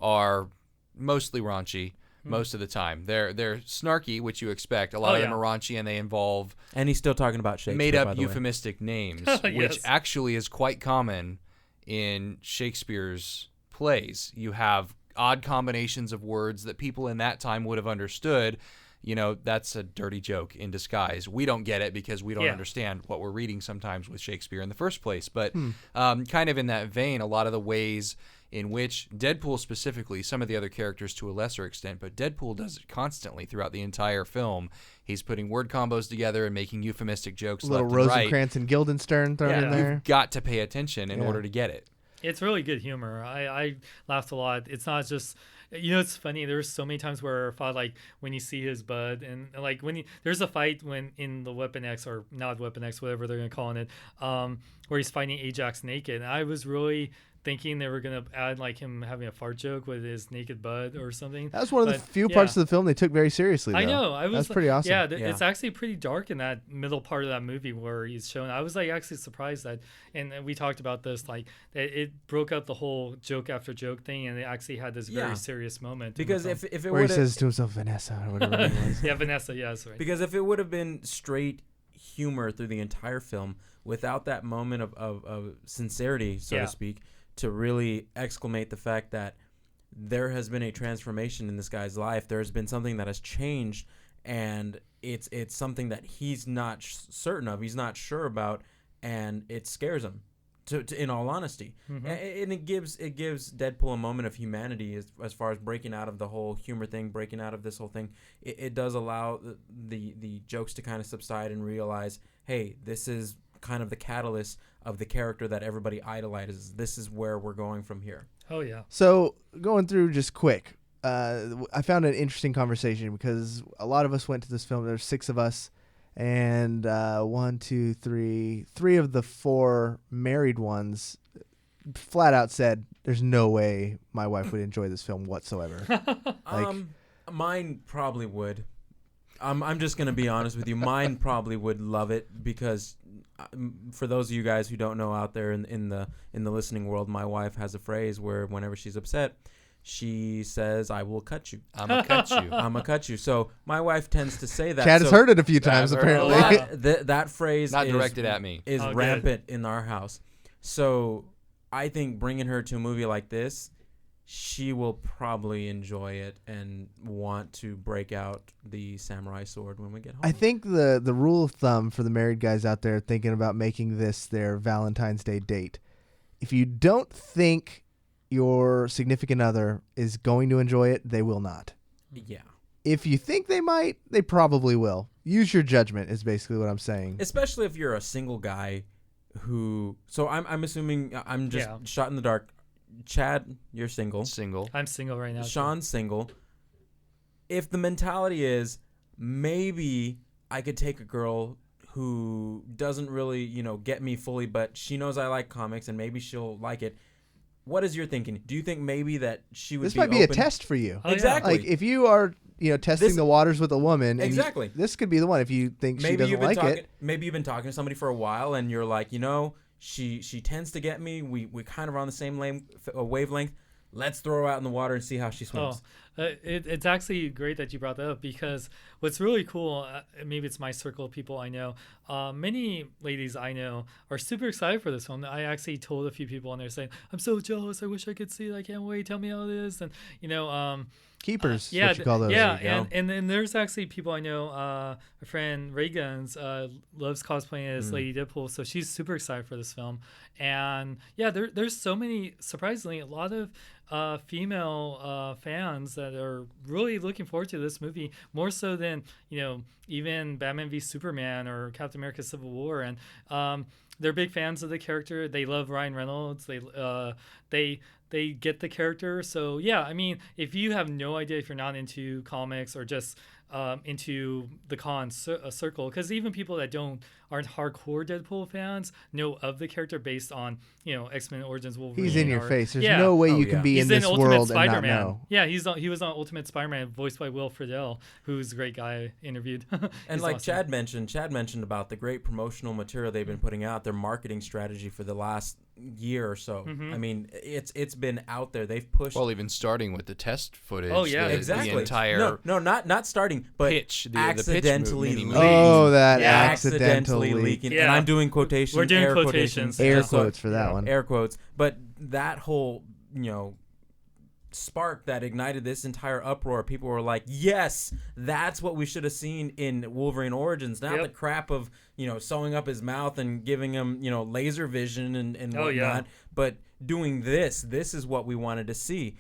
are mostly raunchy most of the time. They're snarky, which you expect. A lot of them are raunchy, and they involve And he's still talking about Shakespeare, by made-up the way. euphemistic names, Yes. which actually is quite common in Shakespeare's plays. You have odd combinations of words that people in that time would have understood. You know, that's a dirty joke in disguise. We don't get it because we don't understand what we're reading sometimes with Shakespeare in the first place. But kind of in that vein, a lot of the ways in which Deadpool specifically, some of the other characters to a lesser extent, but Deadpool does it constantly throughout the entire film. He's putting word combos together and making euphemistic jokes little left and right. Rosencrantz and Guildenstern thrown in there. You've got to pay attention in order to get it. It's really good humor. I laughed a lot. It's not just, you know, it's funny. There's so many times where I thought, like, when you see his bud, and like there's a fight when in the Weapon X, or not Weapon X, whatever they're gonna call it, where he's fighting Ajax naked. And I was really thinking they were gonna add like him having a fart joke with his naked bud or something. That was one of the few parts of the film they took very seriously, though. I know. That's pretty awesome. Yeah, it's actually pretty dark in that middle part of that movie where he's shown. I was like actually surprised that, and we talked about this, like it broke up the whole joke after joke thing, and it actually had this very serious moment. Because if it where he would says to himself Vanessa or whatever it was. Yeah, Vanessa. Yeah, that's right. Because if it would have been straight humor through the entire film without that moment of sincerity, so to speak, to really exclamate the fact that there has been a transformation in this guy's life. There has been something that has changed, and it's something that he's not certain of, he's not sure about, and it scares him. To in all honesty, and it gives Deadpool a moment of humanity as far as breaking out of the whole humor thing, breaking out of this whole thing. It does allow the jokes to kind of subside and realize, hey, this is kind of the catalyst of the character that everybody idolizes. This is where we're going from here. Oh yeah. So going through just quick, I found an interesting conversation because a lot of us went to this film. There's 6 of us, and 3 of the 4 married ones flat out said, "There's no way my wife would enjoy this film whatsoever." Mine probably would. I'm just gonna be honest with you. Mine probably would love it because, for those of you guys who don't know out there in the listening world, my wife has a phrase where whenever she's upset, she says, "I will cut you. I'm gonna cut you. I'm gonna cut you." So my wife tends to say that. Chad has heard it a few times apparently. That phrase not directed at me is rampant in our house. So I think bringing her to a movie like this, she will probably enjoy it and want to break out the samurai sword when we get home. I think the rule of thumb for the married guys out there thinking about making this their Valentine's Day date, if you don't think your significant other is going to enjoy it, they will not. Yeah. If you think they might, they probably will. Use your judgment is basically what I'm saying. Especially if you're a single guy who... So I'm assuming... I'm just shot in the dark. Chad, you're single. Single. I'm single right now. Sean's single. If the mentality is, maybe I could take a girl who doesn't really, get me fully, but she knows I like comics and maybe she'll like it. What is your thinking? Do you think maybe that she would This be might be open? a test for you. Exactly. Like if you are, testing the waters with a woman. Exactly. This could be the one if you think maybe she doesn't like it. Maybe you've been talking to somebody for a while and you're like, she tends to get me. We kind of are on the same wavelength. Let's throw her out in the water and see how she swims. It's actually great that you brought that up because what's really cool, maybe it's my circle of people I know, many ladies I know are super excited for this film. I actually told a few people and they're saying, "I'm so jealous. I wish I could see it. I can't wait. Tell me how it is." And, Keepers, what you call those. Yeah, and then there's actually people I know. A friend, Ray Guns, loves cosplaying as Lady Deadpool, so she's super excited for this film. And yeah, there's so many, surprisingly, a lot of female fans that are really looking forward to this movie more so than even Batman v Superman or Captain America: Civil War. And they're big fans of the character. They love Ryan Reynolds. They get the character. So yeah, I mean, if you have no idea, if you're not into comics or just into the circle, because even people that aren't hardcore Deadpool fans know of the character based on X-Men Origins Wolverine. He's in your face. There's no way you can be in this world and not know. Yeah, he was on Ultimate Spider-Man, voiced by Will Friedle, who's a great guy interviewed. And like awesome. Chad mentioned about the great promotional material they've been putting out, their marketing strategy for the last year or so. I mean, it's been out there. They've pushed. Well, even starting with the test footage. Oh yeah, exactly. The entire not starting, but pitch, accidentally the pitch leaking. Oh, that accidentally leaking. Yeah. And I'm doing quotations. We're doing quotations. Air quotes for that one. Air quotes. But that whole spark that ignited this entire uproar. People were like, yes, that's what we should have seen in Wolverine Origins. Not the crap of, sewing up his mouth and giving him, laser vision and whatnot. But doing this is what we wanted to see.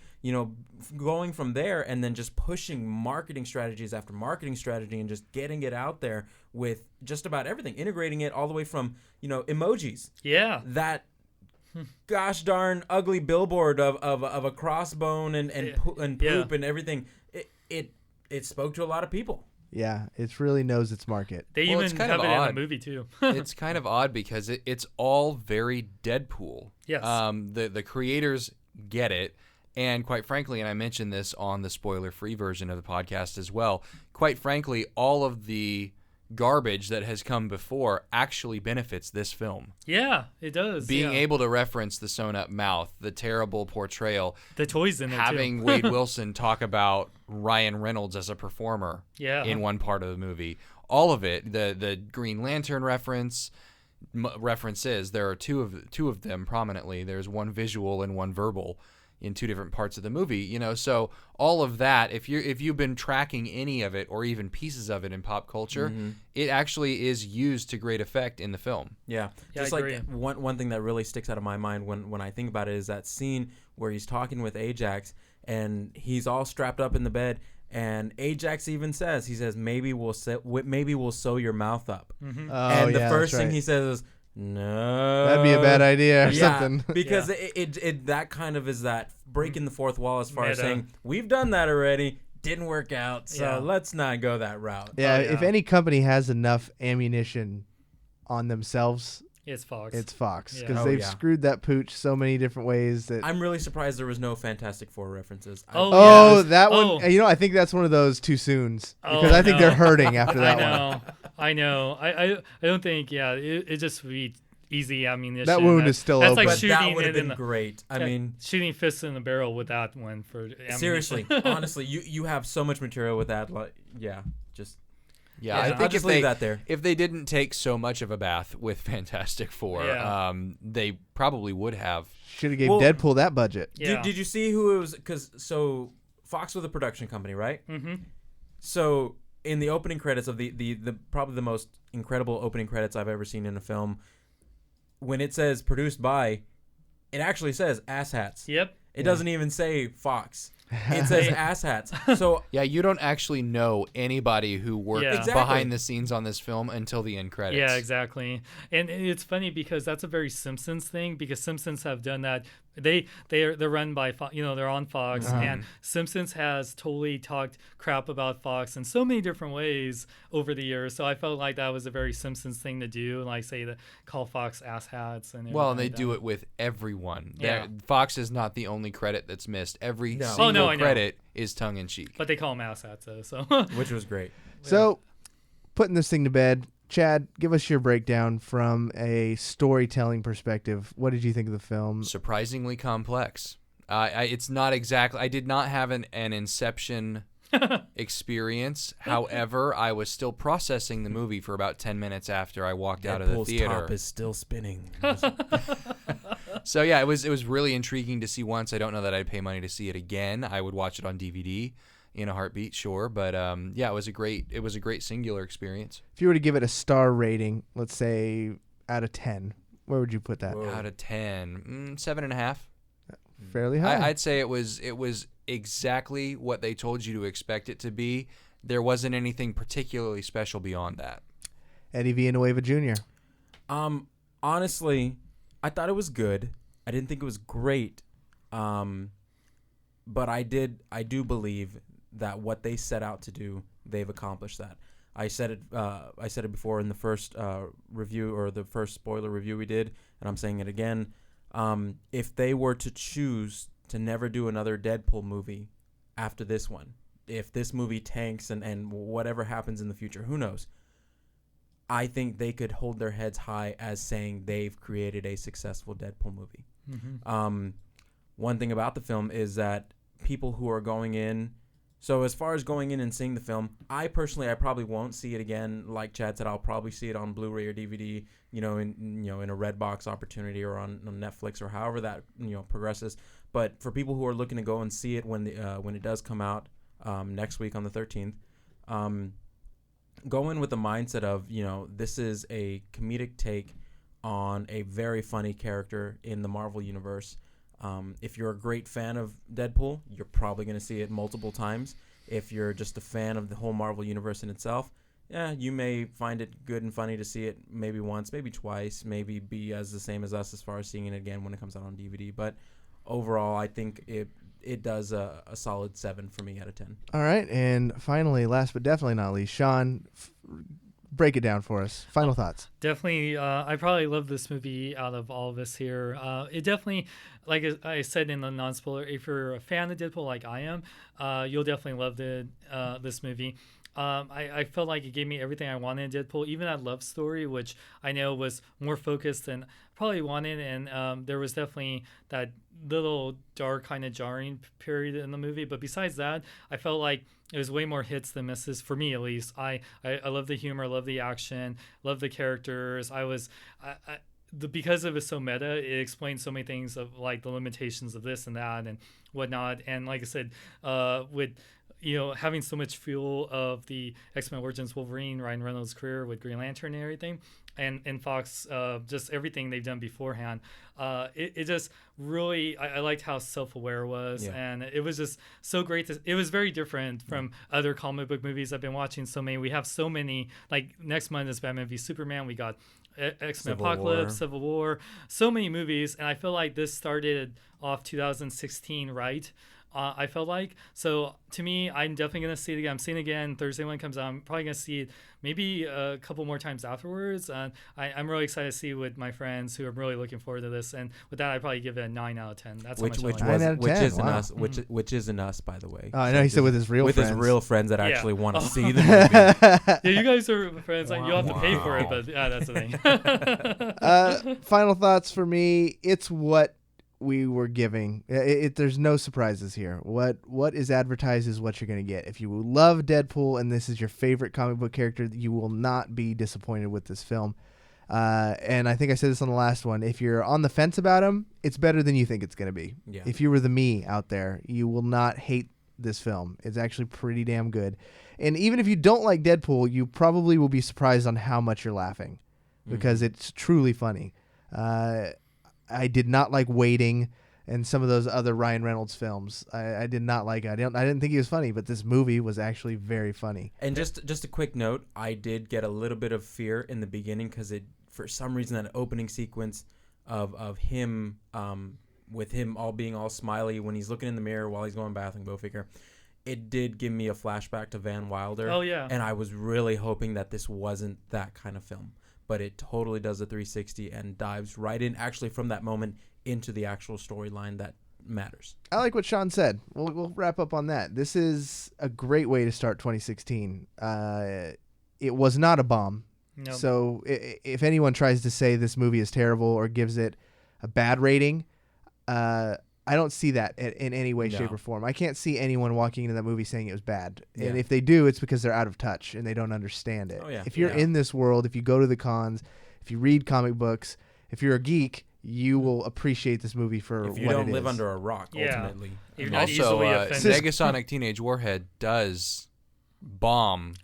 Going from there and then just pushing marketing strategies after marketing strategy and just getting it out there with just about everything, integrating it all the way from, emojis. Yeah. That gosh darn ugly billboard of a crossbone and poop and everything. It spoke to a lot of people. Yeah, it really knows its market. They even have it in the movie too. It's kind of odd because it's all very Deadpool. Yes. The creators get it. And quite frankly, and I mentioned this on the spoiler-free version of the podcast as well, quite frankly, all of the garbage that has come before actually benefits this film. Yeah, it does. Being able to reference the sewn-up mouth, the terrible portrayal, the toys in there having too. Wade Wilson talk about Ryan Reynolds as a performer in one part of the movie. All of it, the Green Lantern references, there are two of them prominently. There's one visual and one verbal in two different parts of the movie, so all of that, if you've been tracking any of it or even pieces of it in pop culture, it actually is used to great effect in the film. Just like one thing that really sticks out of my mind when I think about it is that scene where he's talking with Ajax and he's all strapped up in the bed, and Ajax even says, maybe we'll sew your mouth up. And the first thing he says is, no, that'd be a bad idea or something. Because it that kind of is that breaking the fourth wall as far as saying, we've done that already, didn't work out, so let's not go that route. If any company has enough ammunition on themselves, it's Fox. It's Fox, because they've screwed that pooch so many different ways that I'm really surprised there was no Fantastic Four references. That one. I think that's one of those too soons, because I think they're hurting after that one. I know. I don't think. It just would be easy ammunition. That wound is still open. Like but shooting that would have been great. I mean, shooting fists in the barrel with that one for ammunition. Seriously, honestly, you have so much material with that. I think just leave that there. If they didn't take so much of a bath with Fantastic Four, they probably would have. Should have gave Deadpool that budget. Did you see who it was? So Fox was a production company, right? Mm-hmm. So in the opening credits of the probably the most incredible opening credits I've ever seen in a film, when it says produced by, it actually says Asshats. Yep. It doesn't even say Fox. It says Asshats. So you don't actually know anybody who worked behind the scenes on this film until the end credits. Yeah, exactly. And it's funny because that's a very Simpsons thing, because Simpsons have done that. They're run by they're on Fox, and Simpsons has totally talked crap about Fox in so many different ways over the years. So I felt like that was a very Simpsons thing to do, like say to call Fox asshats and and they do it with everyone. Fox is not the only credit that's missed. Every single credit is tongue in cheek. But they call them asshats though, so which was great. So putting this thing to bed, Chad, give us your breakdown from a storytelling perspective. What did you think of the film? Surprisingly complex. It's not exactly. I did not have an Inception experience. However, I was still processing the movie for about 10 minutes after I walked out of the theater. Top is still spinning. So it was really intriguing to see once. I don't know that I'd pay money to see it again. I would watch it on DVD. In a heartbeat, sure, but it was a great singular experience. If you were to give it a star rating, let's say out of 10, where would you put that? Out of 10, 7.5. Fairly high. I'd say it was exactly what they told you to expect it to be. There wasn't anything particularly special beyond that. Eddie Villanueva Jr. Honestly, I thought it was good. I didn't think it was great, but I do believe that what they set out to do, they've accomplished that. I said it before in the first review, or the first spoiler review we did, and I'm saying it again. If they were to choose to never do another Deadpool movie after this one, if this movie tanks and whatever happens in the future, who knows? I think they could hold their heads high as saying they've created a successful Deadpool movie. Mm-hmm. One thing about the film is that people who are going in. So as far as going in and seeing the film, I probably won't see it again. Like Chad said, I'll probably see it on Blu-ray or DVD, in a Redbox opportunity or on Netflix or however that progresses. But for people who are looking to go and see it when it does come out next week on the 13th, go in with the mindset of, this is a comedic take on a very funny character in the Marvel universe. If you're a great fan of Deadpool, you're probably going to see it multiple times. If you're just a fan of the whole Marvel universe in itself, you may find it good and funny to see it maybe once, maybe twice, maybe be as the same as us as far as seeing it again when it comes out on DVD. But overall, I think it does a solid 7 for me out of 10. All right, and finally, last but definitely not least, Sean, break it down for us. Final thoughts. Definitely, I probably love this movie out of all of us here. It definitely, like I said in the non-spoiler, if you're a fan of Deadpool like I am, you'll definitely love this movie. I felt like it gave me everything I wanted in Deadpool, even that love story, which I know was more focused than probably wanted, and there was definitely that little dark kind of jarring period in the movie. But besides that, I felt like it was way more hits than misses for me, at least. I love the humor, love the action, love the characters. Because it was so meta, it explained so many things of like the limitations of this and that and whatnot. And like I said, with having so much fuel of the X-Men Origins Wolverine, Ryan Reynolds' career with Green Lantern and everything, and Fox, just everything they've done beforehand, it just really, I liked how self-aware it was, and it was just so great. It was very different from other comic book movies I've been watching. So many, we have so many, like next month is Batman v Superman, we got X-Men Apocalypse, Civil War, so many movies, and I feel like this started off 2016 right. I felt like. So to me, I'm definitely going to see it again. I'm seeing it again Thursday when it comes out. I'm probably going to see it maybe a couple more times afterwards. I'm really excited to see with my friends who are really looking forward to this. And with that, I'd probably give it a 9 out of 10. That's which how much I like it. isn't us, which isn't us, by the way. Oh, I know he said with his real friends that actually want to see the movie. Yeah, you guys are friends. Like, you'll have to pay for it, but that's the thing. Final thoughts for me. It's what we were giving. There's no surprises here. What is advertised is what you're going to get. If you love Deadpool and this is your favorite comic book character, you will not be disappointed with this film. And I think I said this on the last one. If you're on the fence about him, it's better than you think it's going to be. Yeah. If you were the me out there, you will not hate this film. It's actually pretty damn good. And even if you don't like Deadpool, you probably will be surprised on how much you're laughing because it's truly funny. I did not like Waiting and some of those other Ryan Reynolds films. I did not like it. I didn't think he was funny, but this movie was actually very funny. And just a quick note, I did get a little bit of fear in the beginning because for some reason that opening sequence of him with him all being all smiley when he's looking in the mirror while he's going bathing, go figure. It did give me a flashback to Van Wilder. Oh yeah. And I was really hoping that this wasn't that kind of film. But it totally does a 360 and dives right in, actually, from that moment into the actual storyline that matters. I like what Sean said. We'll wrap up on that. This is a great way to start 2016. It was not a bomb. Nope. So if anyone tries to say this movie is terrible or gives it a bad rating, I don't see that in any way, shape, or form. I can't see anyone walking into that movie saying it was bad. Yeah. And if they do, it's because they're out of touch and they don't understand it. Oh, yeah. If you're in this world, if you go to the cons, if you read comic books, if you're a geek, you will appreciate this movie for what it is. If you don't live under a rock, ultimately. You're not Also, easily offended. Negasonic Teenage Warhead does bomb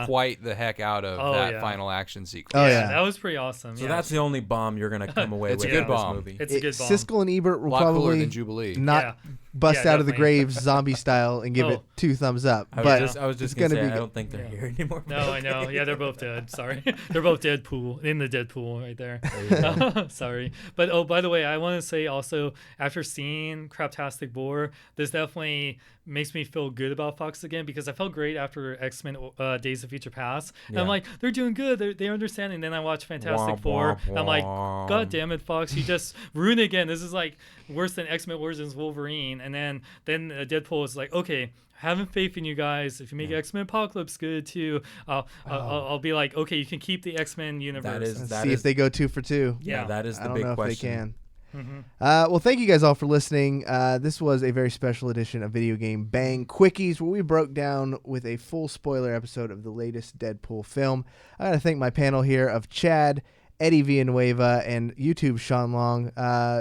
quite the heck out of that final action sequence. Oh, yeah. That was pretty awesome. So that's the only bomb you're going to come away it's with. A good this bomb. movie. It's a good bomb. Siskel and Ebert will cooler probably than Jubilee. not bust out of the definitely. graves zombie style and give it 2 thumbs up. I was just going to say, I don't think they're here anymore. No, I know. Yeah, they're both dead. Sorry. They're both Deadpool, in the Deadpool right there. Sorry. But, by the way, I want to say also, after seeing Craptastic Boar, this definitely makes me feel good about Fox again because I felt great after X-Men Days of Future Past. And I'm like, they're doing good. They understand. And then I watch Fantastic Four. And I'm like, God damn it, Fox. You just ruined it again. This is like worse than X-Men Origins Wolverine. And then Deadpool is like, okay, having faith in you guys. If you make X-Men Apocalypse good too, I'll be like, okay, you can keep the X-Men universe. See if they go 2 for 2. Yeah, that is the big big question. question. If they can. Well, thank you guys all for listening. This was a very special edition of Video Game Bang Quickies, where we broke down with a full spoiler episode of the latest Deadpool film. I got to thank my panel here of Chad, Eddie Villanueva, and YouTube Sean Long.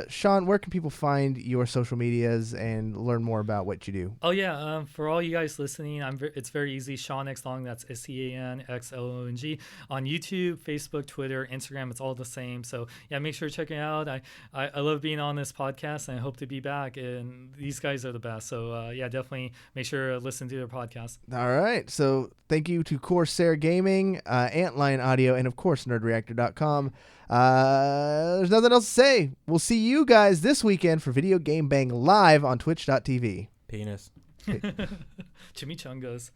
Sean, where can people find your social medias and learn more about what you do? Oh yeah, for all you guys listening, it's very easy. Sean X Long, that's SeanXLong on YouTube, Facebook, Twitter, Instagram. It's all the same. So yeah, make sure to check it out. I love being on this podcast, and I hope to be back. And these guys are the best. So yeah, definitely make sure to listen to their podcast. All right. So thank you to Corsair Gaming, Antlion Audio, and of course NerdReactor.com. There's nothing else to say. We'll see you guys this weekend for Video Game Bang live on Twitch.tv. Penis. Chimichangas.